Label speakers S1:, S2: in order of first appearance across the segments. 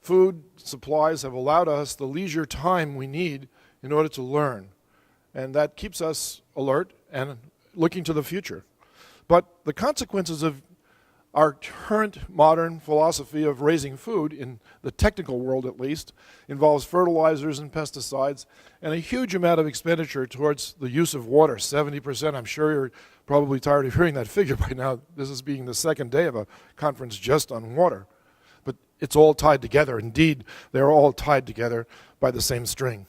S1: food supplies have allowed us the leisure time we need in order to learn. And that keeps us alert and looking to the future. But the consequences of our current modern philosophy of raising food, in the technical world at least, involves fertilizers and pesticides and a huge amount of expenditure towards the use of water, 70%. I'm sure you're probably tired of hearing that figure by now. This is being the second day of a conference just on water. But it's all tied together. Indeed, they're all tied together by the same string.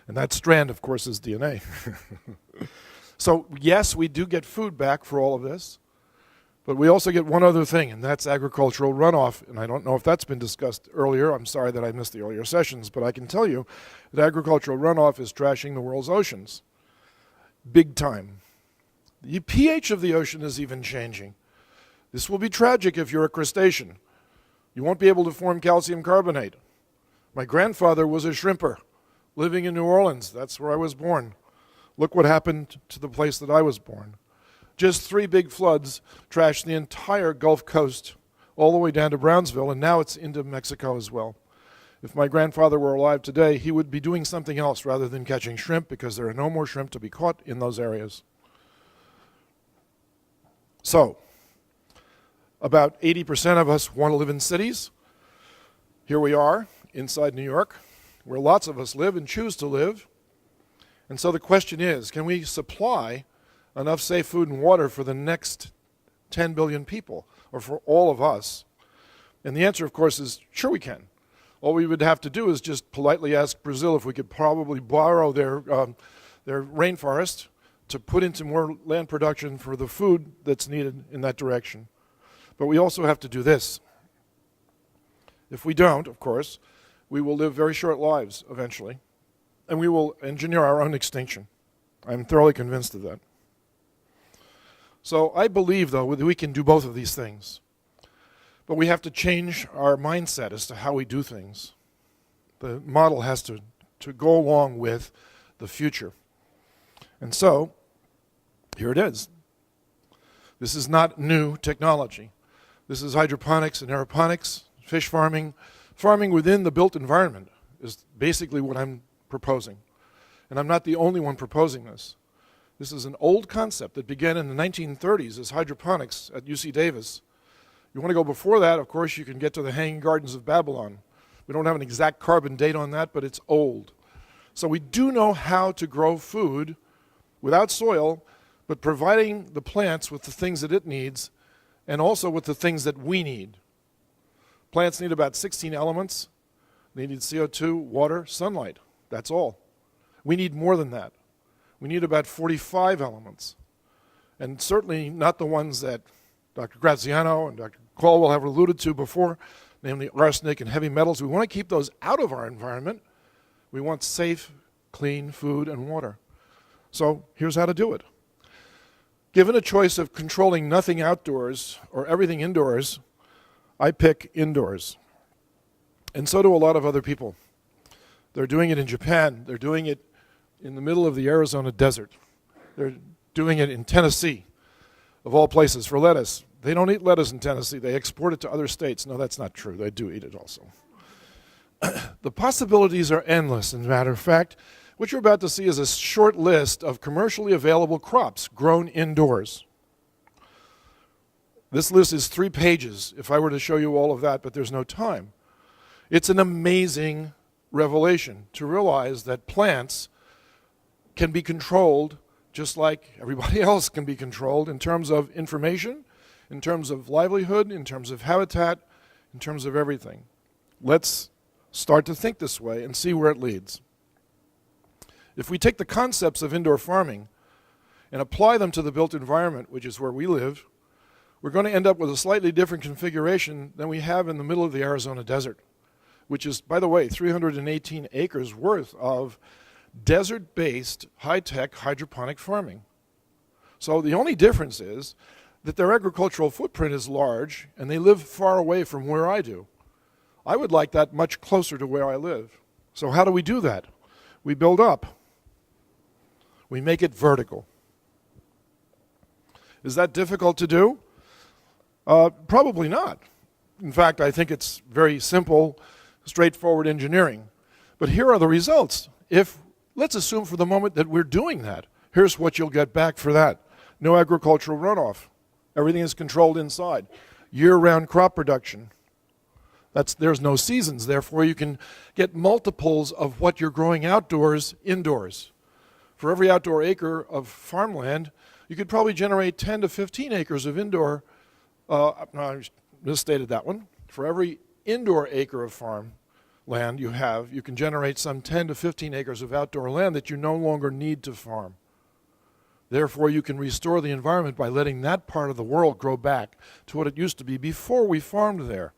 S1: And that strand, of course, is DNA. So, yes, we do get food back for all of this. But we also get one other thing, and that's agricultural runoff. And I don't know if that's been discussed earlier. I'm sorry that I missed the earlier sessions, but I can tell you that agricultural runoff is trashing the world's oceans. Big time. The pH of the ocean is even changing. This will be tragic if you're a crustacean. You won't be able to form calcium carbonate. My grandfather was a shrimper living in New Orleans. That's where I was born. Look what happened to the place that I was born. Just 3 big floods trashed the entire Gulf Coast all the way down to Brownsville, and now it's into Mexico as well. If my grandfather were alive today, he would be doing something else rather than catching shrimp, because there are no more shrimp to be caught in those areas. So, about 80% of us want to live in cities. Here we are, inside New York, where lots of us live and choose to live. And so the question is, can we supply enough safe food and water for the next 10 billion people, or for all of us? And the answer, of course, is sure we can. All we would have to do is just politely ask Brazil if we could probably borrow their rainforest to put into more land production for the food that's needed in that direction. But we also have to do this. If we don't, of course, we will live very short lives eventually, and we will engineer our own extinction. I'm thoroughly convinced of that. So I believe, though, that we can do both of these things. But we have to change our mindset as to how we do things. The model has to go along with the future. And so, here it is. This is not new technology. This is hydroponics and aeroponics, fish farming. Farming within the built environment is basically what I'm proposing. And I'm not the only one proposing this. This is an old concept that began in the 1930s as hydroponics at UC Davis. You want to go before that, of course, you can get to the Hanging Gardens of Babylon. We don't have an exact carbon date on that, but it's old. So we do know how to grow food without soil, but providing the plants with the things that it needs, and also with the things that we need. Plants need about 16 elements. They need CO2, water, sunlight. That's all. We need more than that. We need about 45 elements, and certainly not the ones that Dr. Graziano and Dr. Caldwell have alluded to before, namely arsenic and heavy metals. We want to keep those out of our environment. We want safe, clean food and water. So here's how to do it. Given a choice of controlling nothing outdoors or everything indoors, I pick indoors. And so do a lot of other people. They're doing it in Japan. They're doing it in the middle of the Arizona desert. They're doing it in Tennessee, of all places, for lettuce. They don't eat lettuce in Tennessee. They export it to other states. No, that's not true. They do eat it also. The possibilities are endless. As a matter of fact, what you're about to see is a short list of commercially available crops grown indoors. This list is 3 pages if I were to show you all of that, but there's no time. It's an amazing revelation to realize that plants can be controlled just like everybody else can be controlled in terms of information, in terms of livelihood, in terms of habitat, in terms of everything. Let's start to think this way and see where it leads. If we take the concepts of indoor farming and apply them to the built environment, which is where we live, we're going to end up with a slightly different configuration than we have in the middle of the Arizona desert, which is, by the way, 318 acres worth of desert-based, high-tech hydroponic farming. So the only difference is that their agricultural footprint is large, and they live far away from where I do. I would like that much closer to where I live. So how do we do that? We build up. We make it vertical. Is that difficult to do? Probably not. In fact, I think it's very simple, straightforward engineering. But here are the results. Let's assume for the moment that we're doing that. Here's what you'll get back for that. No agricultural runoff. Everything is controlled inside. Year-round crop production. There's no seasons, therefore you can get multiples of what you're growing outdoors, indoors. For every outdoor acre of farmland, you could probably generate 10 to 15 acres of indoor, no, I misstated that one. For every indoor acre of farmland you can generate some 10 to 15 acres of outdoor land that you no longer need to farm. Therefore, you can restore the environment by letting that part of the world grow back to what it used to be before we farmed there.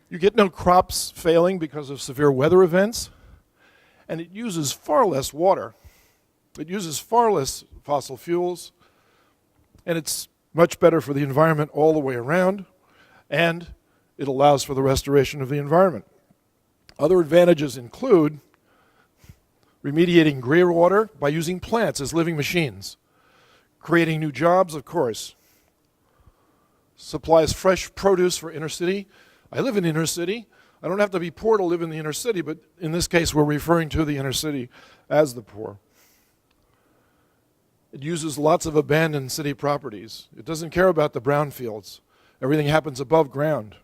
S1: You get no crops failing because of severe weather events, and it uses far less water. It uses far less fossil fuels, and it's much better for the environment all the way around, and it allows for the restoration of the environment. Other advantages include remediating greywater by using plants as living machines, creating new jobs, of course, supplies fresh produce for inner city. I live in inner city. I don't have to be poor to live in the inner city, but in this case we're referring to the inner city as the poor. It uses lots of abandoned city properties. It doesn't care about the brownfields. Everything happens above ground.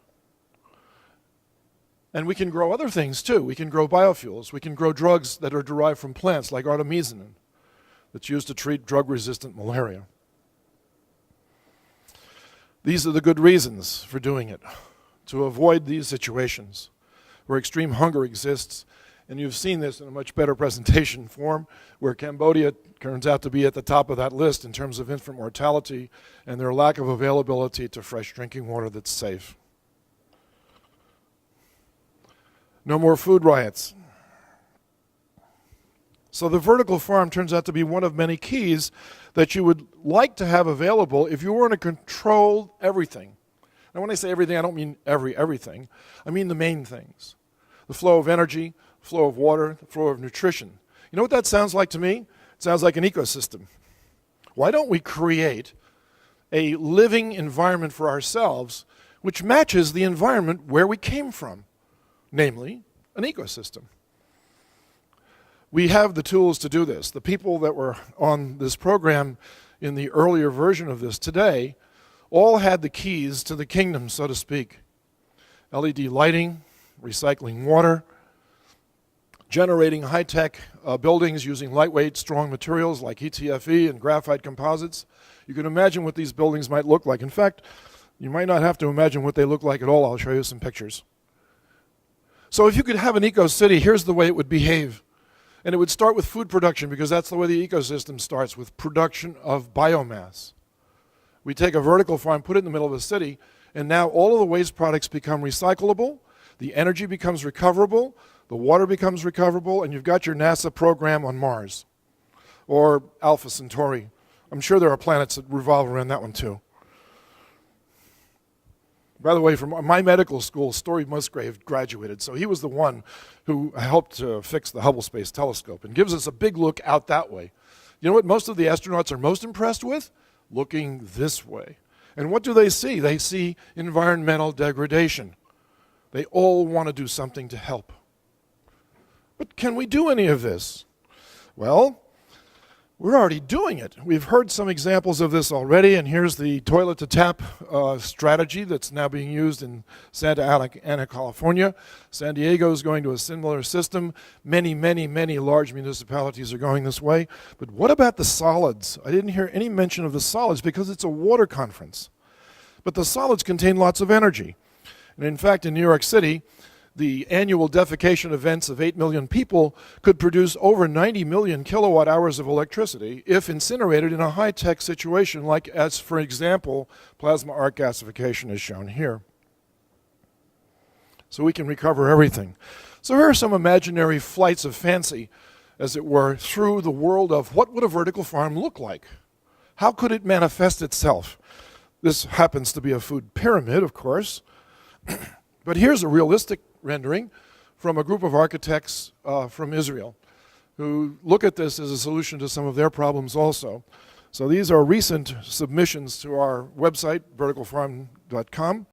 S1: And we can grow other things too. We can grow biofuels. We can grow drugs that are derived from plants like artemisinin that's used to treat drug-resistant malaria. These are the good reasons for doing it, to avoid these situations where extreme hunger exists. And you've seen this in a much better presentation form, where Cambodia turns out to be at the top of that list in terms of infant mortality and their lack of availability to fresh drinking water that's safe. No more food riots. So the vertical farm turns out to be one of many keys that you would like to have available if you were to control everything. Now when I say everything, I don't mean everything. I mean the main things. The flow of energy, the flow of water, the flow of nutrition. You know what that sounds like to me? It sounds like an ecosystem. Why don't we create a living environment for ourselves which matches the environment where we came from? Namely, an ecosystem. We have the tools to do this. The people that were on this program in the earlier version of this today all had the keys to the kingdom, so to speak. LED lighting, recycling water, generating high-tech buildings using lightweight, strong materials like ETFE and graphite composites. You can imagine what these buildings might look like. In fact, you might not have to imagine what they look like at all. I'll show you some pictures. So if you could have an eco-city, here's the way it would behave. And it would start with food production, because that's the way the ecosystem starts, with production of biomass. We take a vertical farm, put it in the middle of a city, and now all of the waste products become recyclable, the energy becomes recoverable, the water becomes recoverable, and you've got your NASA program on Mars, or Alpha Centauri. I'm sure there are planets that revolve around that one too. By the way, from my medical school, Story Musgrave graduated, so he was the one who helped fix the Hubble Space Telescope and gives us a big look out that way. You know what most of the astronauts are most impressed with? Looking this way. And what do they see? They see environmental degradation. They all want to do something to help. But can we do any of this? Well, we're already doing it. We've heard some examples of this already, and here's the toilet-to-tap strategy that's now being used in Santa Ana, California. San Diego is going to a similar system. Many, many, many large municipalities are going this way. But what about the solids? I didn't hear any mention of the solids because it's a water conference. But the solids contain lots of energy. And in fact, in New York City, the annual defecation events of 8 million people could produce over 90 million kilowatt hours of electricity if incinerated in a high-tech situation like, as for example, plasma arc gasification is shown here. So we can recover everything. So here are some imaginary flights of fancy, as it were, through the world of what would a vertical farm look like? How could it manifest itself? This happens to be a food pyramid, of course. But here's a realistic rendering from a group of architects from Israel who look at this as a solution to some of their problems also. So these are recent submissions to our website, verticalfarm.com.